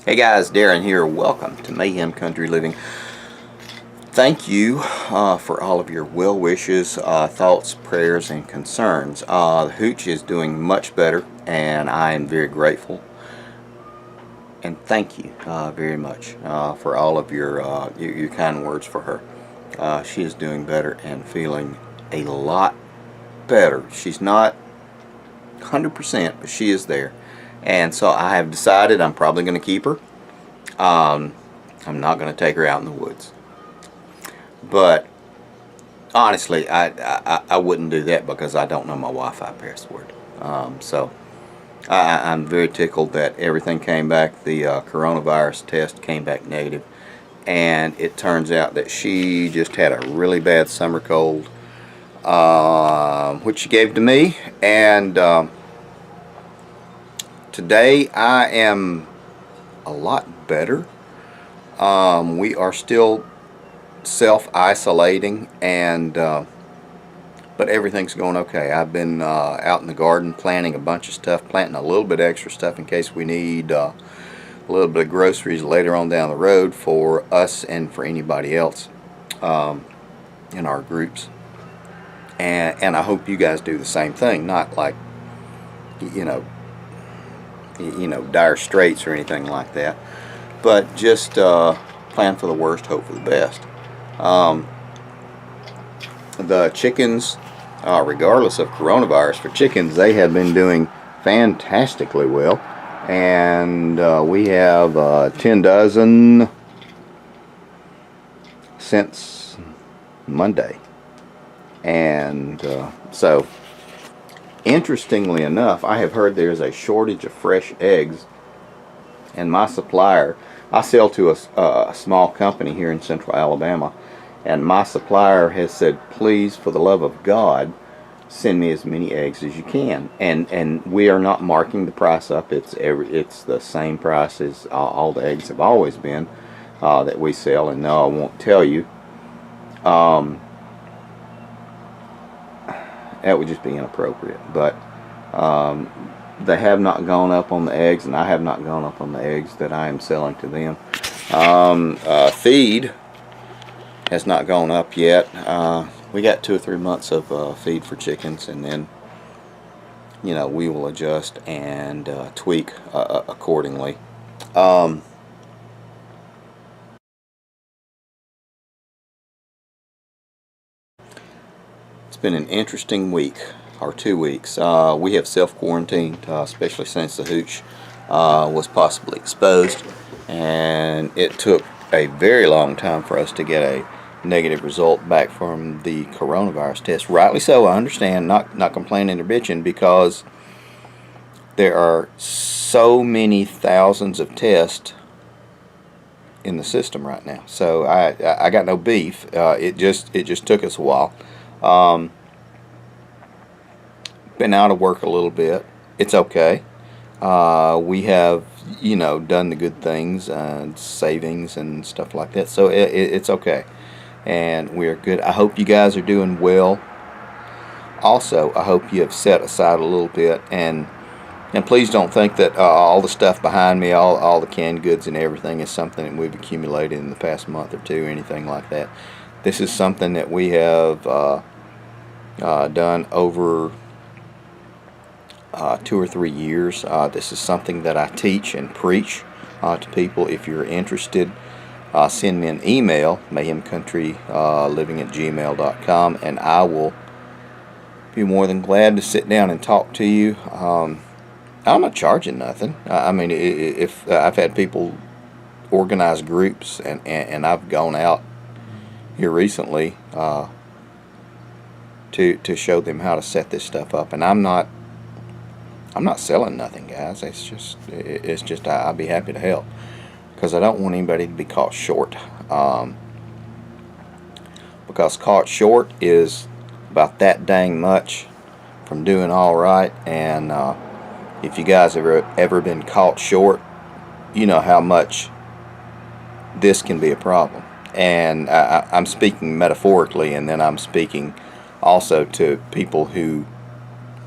Hey guys, Darren here. Welcome to Mayhem Country Living. Thank you for all of your well wishes, thoughts, prayers, and concerns. The Hooch is doing much better, and I am very grateful. And thank you very much for all of your kind words for her. She is doing better and feeling a lot better. She's not 100%, but she is there. And so I have decided I'm probably going to keep her. I'm not going to take her out in the woods. But honestly, I wouldn't do that because I don't know my Wi-Fi password. So I'm very tickled that everything came back. The coronavirus test came back negative. And it turns out that she just had a really bad summer cold, which she gave to me. And today I am a lot better. We are still self-isolating, and but everything's going okay. I've been out in the garden planting a bunch of stuff, planting a little bit extra stuff in case we need a little bit of groceries later on down the road for us and for anybody else in our groups. And I hope you guys do the same thing, not like you know dire straits or anything like that, but just plan for the worst, hope for the best. The chickens, regardless of coronavirus, for chickens, they have been doing fantastically well, and we have 10 dozen since Monday. And so interestingly enough, I have heard there's a shortage of fresh eggs, and my supplier, I sell to a small company here in central Alabama, and my supplier has said, please, for the love of God, send me as many eggs as you can. And we are not marking the price up. It's the same price as all the eggs have always been that we sell. And no, I won't tell you. That would just be inappropriate, but they have not gone up on the eggs, and I have not gone up on the eggs that I am selling to them. Feed has not gone up yet. We got 2 or 3 months of feed for chickens, and then we will adjust and tweak accordingly. It's been an interesting week, or 2 weeks. We have self-quarantined, especially since the Hooch was possibly exposed, and it took a very long time for us to get a negative result back from the coronavirus test. Rightly so, I understand, not complaining or bitching, because there are so many thousands of tests in the system right now. So I got no beef. It just took us a while. Been out of work a little bit. It's okay. We have done the good things and savings and stuff like that, so it's okay, and we're good. I hope you guys are doing well. Also, I hope you have set aside a little bit, and please don't think that all the stuff behind me, all the canned goods and everything, is something that we've accumulated in the past month or two, anything like that. This is something that we have done over 2 or 3 years. This is something that I teach and preach to people. If you're interested, send me an email, mayhemcountryliving@gmail.com, and I will be more than glad to sit down and talk to you. I'm not charging nothing. I mean, if I've had people organize groups, and I've gone out here recently to show them how to set this stuff up, and I'm not selling nothing, guys. It's just I'd be happy to help, because I don't want anybody to be caught short. Because caught short is about that dang much from doing all right. And if you guys have ever been caught short, you know how much this can be a problem. And I'm speaking metaphorically, and then I'm speaking also to people who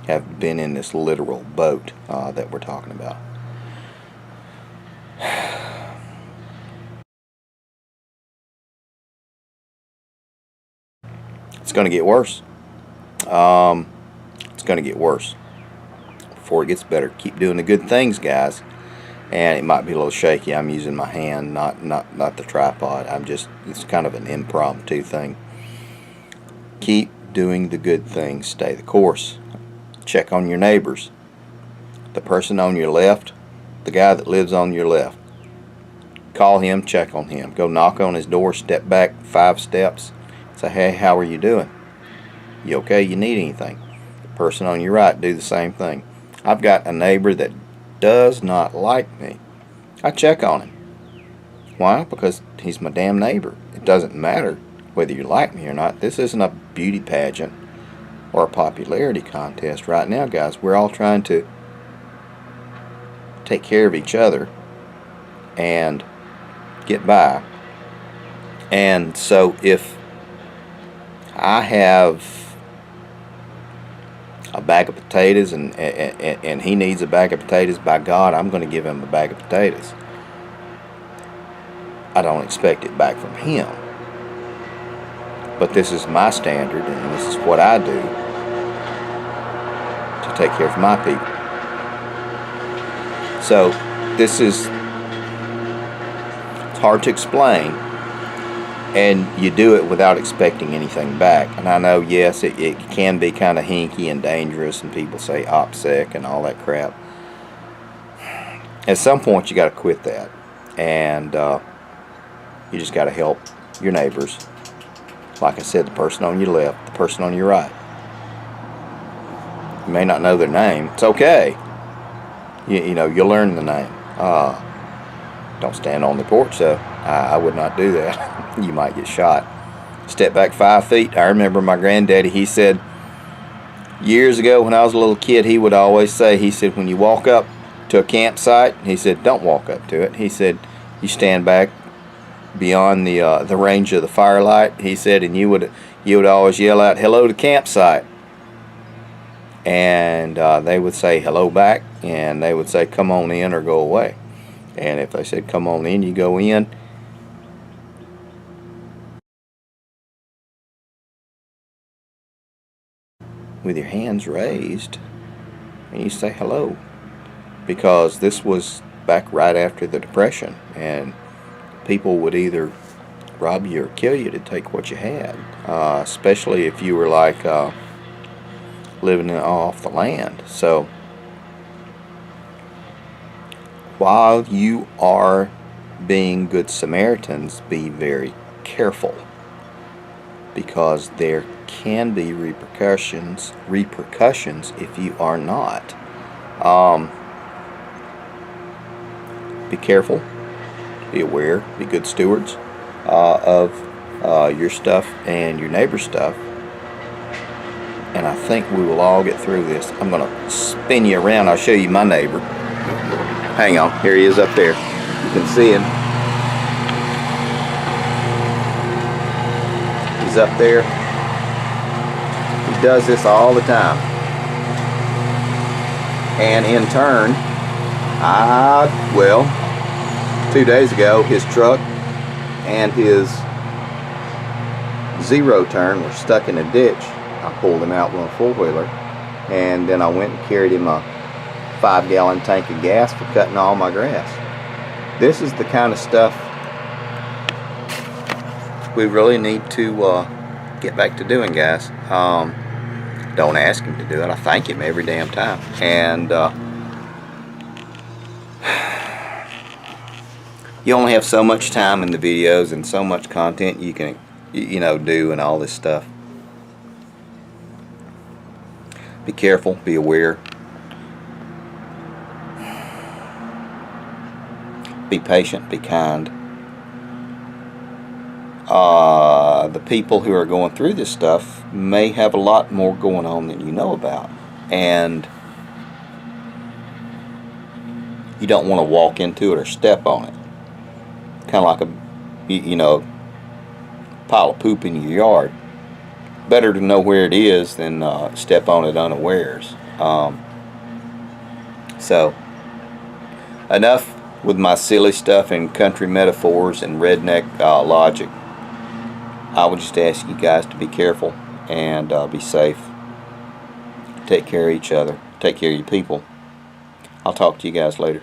have been in this literal boat that we're talking about. going to get worse. It's going to get worse before it gets better. Keep doing the good things, guys. And it might be a little shaky. I'm using my hand, not the tripod. It's kind of an impromptu thing. Keep doing the good things. Stay the course. Check on your neighbors. The person on your left, the guy that lives on your left. Call him, check on him. Go knock on his door, step back 5 steps. Say, hey, how are you doing? You okay? You need anything? The person on your right, do the same thing. I've got a neighbor that does not like me. I check on him. Why? Because he's my damn neighbor. It doesn't matter whether you like me or not. This isn't a beauty pageant or a popularity contest right now, guys. We're all trying to take care of each other and get by. And so if I have a bag of potatoes and he needs a bag of potatoes, by God, I'm going to give him a bag of potatoes. I don't expect it back from him. But this is my standard, and this is what I do to take care of my people. So this is, it's hard to explain, and you do it without expecting anything back. And I know, yes, it can be kind of hinky and dangerous, and people say OPSEC and all that crap. At some point you got to quit that, and you just got to help your neighbors. Like I said, the person on your left, the person on your right. You may not know their name. It's okay. You know, you'll learn the name. Don't stand on the porch, though. I would not do that. You might get shot. Step back 5 feet. I remember my granddaddy, he said, years ago when I was a little kid, he would always say, he said, when you walk up to a campsite, he said, don't walk up to it. He said, you stand back beyond the range of the firelight, he said, and you would always yell out, hello to campsite. And they would say hello back, and they would say come on in or go away. And if they said come on in, you go in. With your hands raised, and you say hello. Because this was back right after the Depression, and people would either rob you or kill you to take what you had, especially if you were like living off the land. So while you are being good Samaritans, be very careful, because there can be repercussions if you are not. Be careful. Be aware, be good stewards of your stuff and your neighbor's stuff. And I think we will all get through this. I'm going to spin you around. I'll show you my neighbor. Hang on, here he is up there. You can see him. He's up there. He does this all the time. And in turn, 2 days ago, his truck and his zero turn were stuck in a ditch. I pulled him out with a four-wheeler, and then I went and carried him a 5-gallon tank of gas for cutting all my grass. This is the kind of stuff we really need to get back to doing, guys. Don't ask him to do it. I thank him every damn time. And you only have so much time in the videos and so much content you can, do and all this stuff. Be careful, be aware. Be patient, be kind. The people who are going through this stuff may have a lot more going on than you know about. And you don't want to walk into it or step on it. Kind of like a pile of poop in your yard. Better to know where it is than step on it unawares. So enough with my silly stuff and country metaphors and redneck logic. I would just ask you guys to be careful. and be safe. Take care of each other. Take care of your people. I'll talk to you guys later.